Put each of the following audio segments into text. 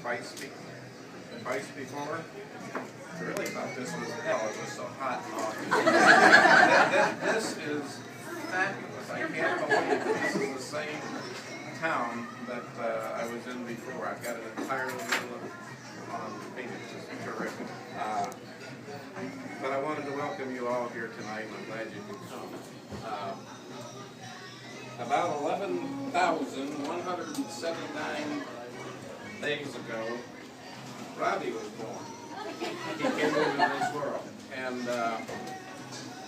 twice before. I really thought this was hell. It was so hot and hot. This is fabulous. I can't believe this is the same town that I was in before. I've got an entirely new look on Phoenix. It's terrific. But I wanted to welcome you all here tonight, and I'm glad you could come. About 11,179 days ago, Robbie was born. He came into this world, and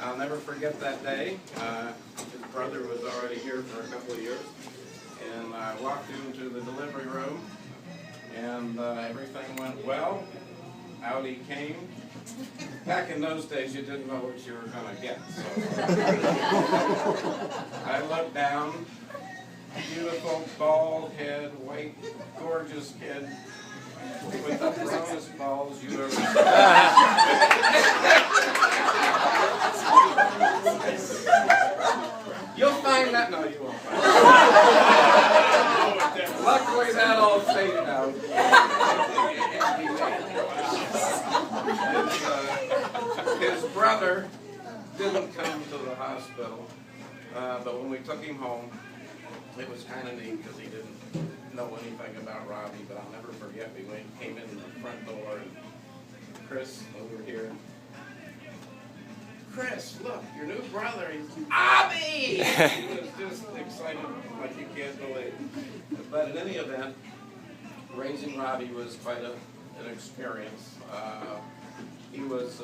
I'll never forget that day. His brother was already here for a couple of years, and I walked into the delivery room, and everything went well. Out he came. Back in those days, you didn't know what you were going to get. So I looked down, beautiful, bald head, white, gorgeous kid with the brownest balls you ever saw. You'll find that. No, you won't find that. Luckily, that all faded out. His brother didn't come to the hospital, but when we took him home, it was kind of neat because he didn't know anything about Robbie, but I'll never forget we came in the front door and Chris over here. Chris, look, your new brother, he's Robbie! He was just excited like you can't believe. But in any event, raising Robbie was quite an experience. He was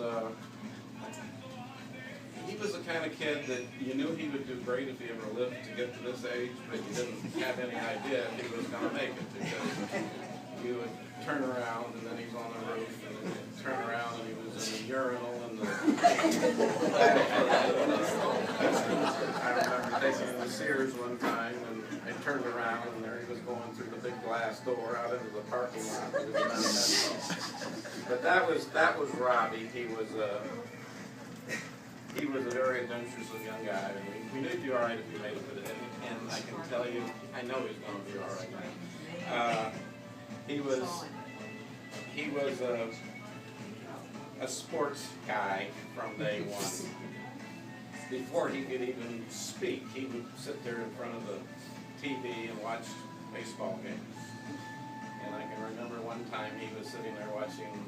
the kind of kid that you knew he would do great if he ever lived to get to this age, but you didn't have any idea if he was going to make it, because you would turn around and then he's on the roof, and then you'd turn around and he was in the urinal and the I remember taking him to Sears one time, and I turned around and there he was going through the big glass door out into the parking lot. But that was Robbie. He was a very adventurous young guy, and we knew he'd be all right if he made it, and I can tell you, I know he's going to be all right now. He was a sports guy from day one. Before he could even speak, he would sit there in front of the TV and watch baseball games. And I can remember one time he was sitting there watching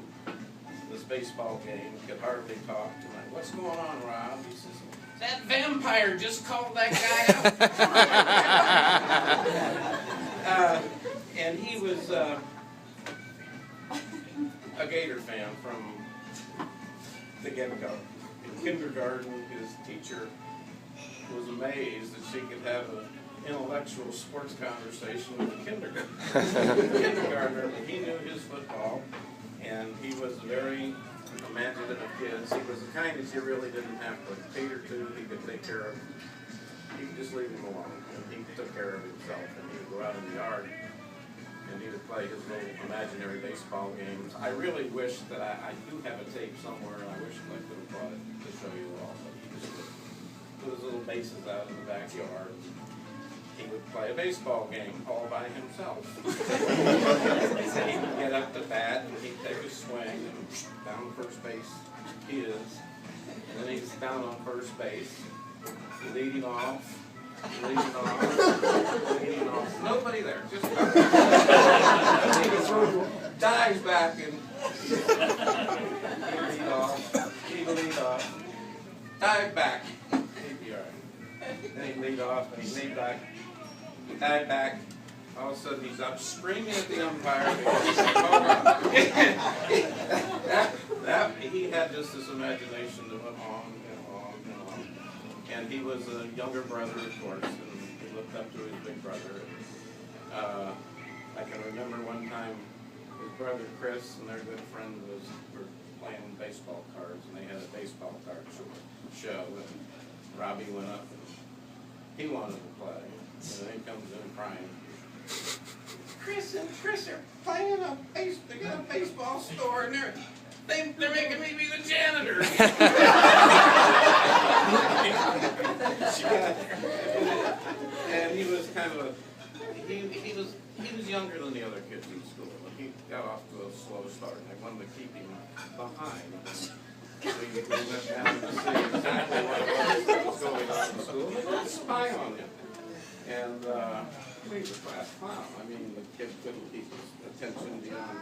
this baseball game, could hardly talk. I'm like, what's going on, Rob? He says, that vampire just called that guy out. And he was a Gator fan from the get-go. In kindergarten, his teacher was amazed that she could have an intellectual sports conversation with a kindergartner. He knew his football. And he was very imaginative of kids. He was the kind that you really didn't have to cater to. He could take care of. You could just leave him alone. And he took care of himself. And he would go out in the yard and he would play his little imaginary baseball games. I really wish that I do have a tape somewhere, and I wish I could have brought it to show you all. But he just would put his little bases out in the backyard. He would play a baseball game all by himself. He would get up to bat and he'd take a swing and down first base he is. And then he's down on first base, leading off, leading off. Nobody there, just he dives back and he'd lead off, dive back, he'd be all right. Then he'd lead off and he'd lead back. He died back. All of a sudden, he's up screaming at the umpire because he's he had just this imagination that went on and on and on. And he was a younger brother, of course, and he looked up to his big brother. I can remember one time his brother Chris and their good friend were playing baseball cards, and they had a baseball card show, and Robbie went up and he wanted to play. And then he comes in crying. Chris and Chris are playing they got a baseball store, and they're making me be the janitor. And he was kind of he was he was younger than the other kids in school, and he got off to a slow start, and they wanted to keep him behind. We went down to see exactly what it was going on in school. They would spy on him. And he was a class clown. I mean, the kid couldn't keep his attention beyond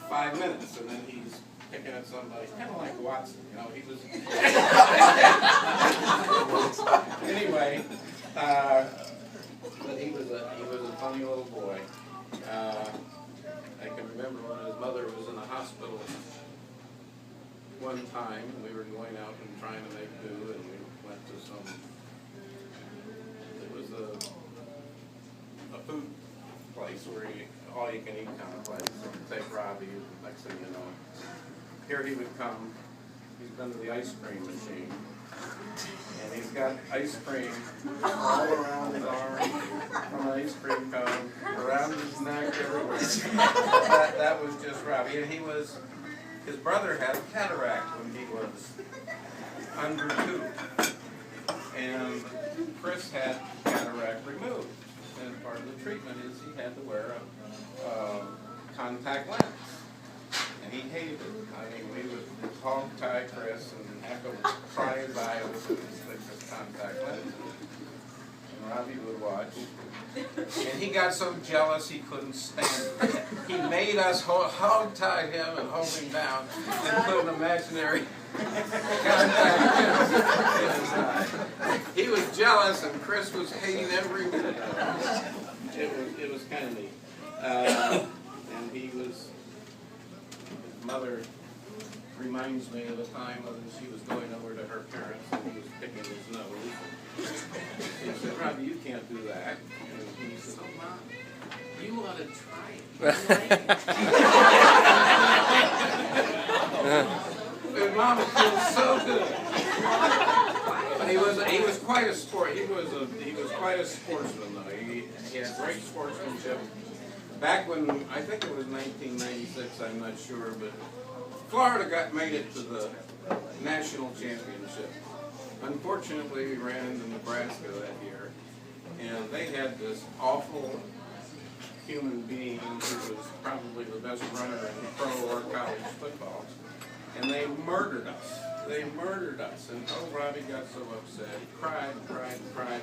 5 minutes, and then he's picking at somebody, kind of like Watson, you know. He was. Anyway, but he was a funny little boy. I can remember when his mother was in the hospital one time, and we were going out and trying to make do, and we went to some. It was a food place where all you can eat kind of place. So you take Robbie, next thing you know, here he would come. He's been to the ice cream machine, and he's got ice cream all around his arm, from an ice cream cone, around his neck, everywhere. That was just Robbie, and his brother had cataract when he was under 2, and Chris had cataract removed. And part of the treatment is he had to wear a contact lens. And he hated it. I mean, we would hog tie Chris and have to pry his eye open and stick his contact lens in. And Robbie would watch. And he got so jealous he couldn't stand it. He made us hog tie him and hold him down and put an imaginary contact in his eye. He was jealous, and Chris was hating every minute of it. It was kind of neat. And his mother reminds me of a time when she was going over to her parents and he was picking his nose. She said, "Robbie, you can't do that." And he said, "Oh, Mom, you ought to try it." And Mom feels so good. But he was quite a sport. He was quite a sportsman, though. He had great sportsmanship. Back when, I think it was 1996, I'm not sure, but Florida made it to the national championship. Unfortunately, we ran into Nebraska that year, and they had this awful human being who was probably the best runner in pro or college football, and they murdered us. They murdered us, and Robbie got so upset. He cried and cried and cried.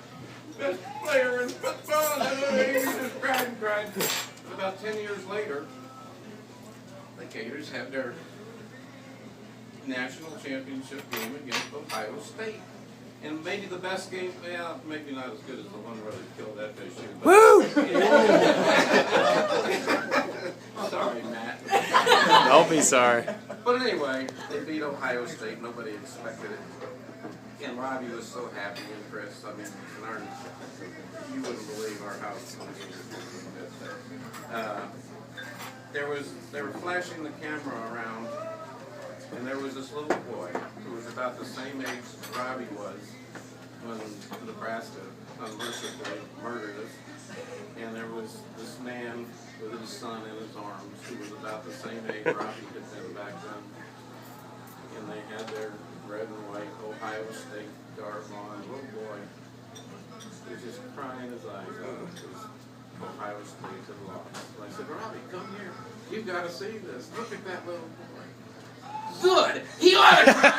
Best player in football, he just cried and cried. About 10 years later, the Gators had their national championship game against Ohio State. And maybe the best game, well, maybe not as good as the one where they killed that fish. Woo! Sorry, Matt. Don't be sorry. But anyway, they beat Ohio State. Nobody expected it. And Robbie was so happy and Chris. I mean, you wouldn't believe our house. They were flashing the camera around, and there was this little boy who was about the same age as Robbie was when Nebraska unmercifully murdered us. And there was this man with his son in his arms who was about the same age Robbie had been back then. And they had their red and white Ohio State garb on. Little boy was just crying his eyes out because Ohio State had lost. So I said, "Robbie, come here. You've got to see this. Look at that little boy." Good. He ought to cry.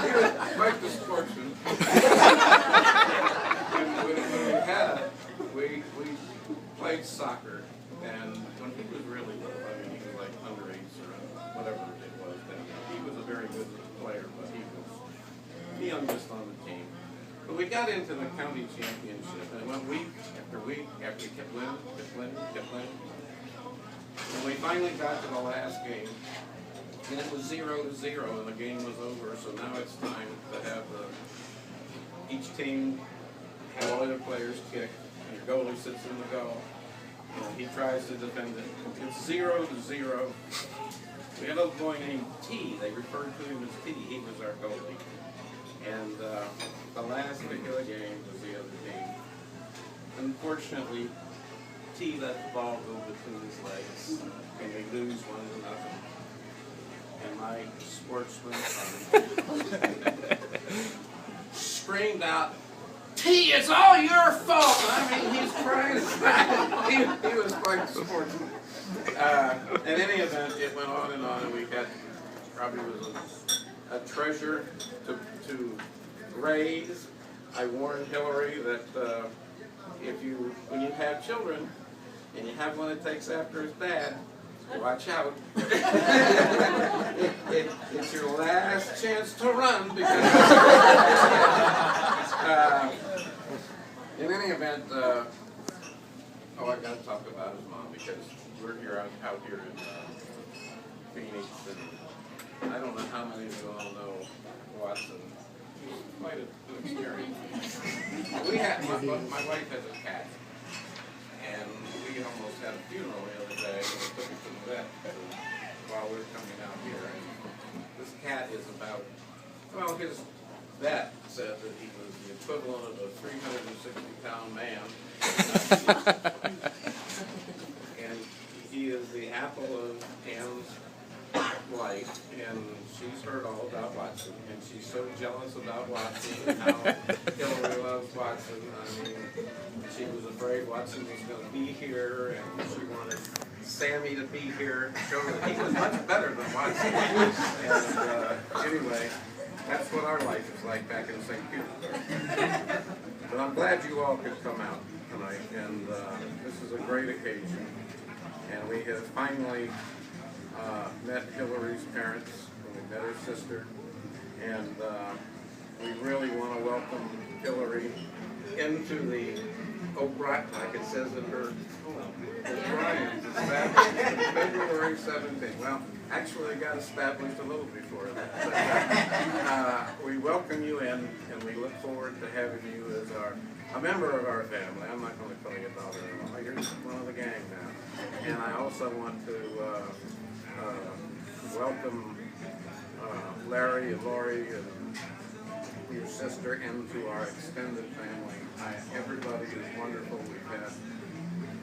He was quite the sportsman. We played soccer, and when he was really little, I mean, he was like under 8 or whatever it was then. He was a very good player, but he was the youngest on the team. But we got into the county championship, and went week after week after we kept winning. And we finally got to the last game, and it was 0-0, and the game was over. So now it's time to have each team have all their players kick, and your goalie sits in the goal, and he tries to defend it. It's 0-0. We had a little boy named T. They referred to him as T. He was our goalie. And the last kick of the game was the other team. Unfortunately, T let the ball go between his legs, and they lose 1-0. And my sportsman son screamed out, T, it's all your fault. I mean, he's crying. He was quite sportsman. In any event, it went on, and we had probably was a treasure to raise. I warned Hillary that when you have children and you have one that takes after his dad, watch out. It's your last chance to run because in any event, I got to talk about his mom because we're here out here in Phoenix, and I don't know how many of you all know Watson. He's quite an experience. My wife has a cat, and we almost had a funeral the other day, and we took it to the vet while we were coming out here. And this cat is about, well, his vet said that he was the equivalent of a 360-pound man. And he is the apple of Anne's life, and she's heard all about Watson, and she's so jealous about Watson and how Hillary loves Watson. I mean, she was afraid Watson was going to be here, and she wanted Sammy to be here, show that he was much better than Watson. And anyway, that's what our life is like back in St. Petersburg. But I'm glad you all could come out tonight, and this is a great occasion. And we have finally met Hillary's parents, and we met her sister, and we really want to welcome Hillary into the O'Brien, like it says in her O'Brien's, established February 17th. Well, actually it got established a little before that. But, we welcome you in, and we look forward to having you as a member of our family. I'm not going to call you a daughter-in-law. You're one of the gang now. And I also want to welcome Larry and Lori and your sister into our extended family. Everybody is wonderful. We've had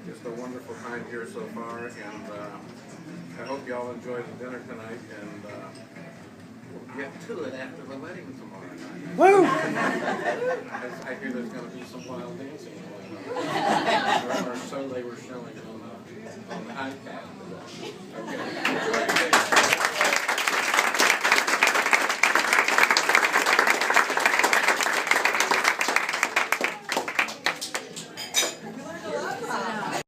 just a wonderful time here so far, and I hope you all enjoy the dinner tonight, and we'll get to it after the wedding tomorrow night. Woo! I hear there's going to be some wild dancing going on, or so they were showing on the iPad. Okay.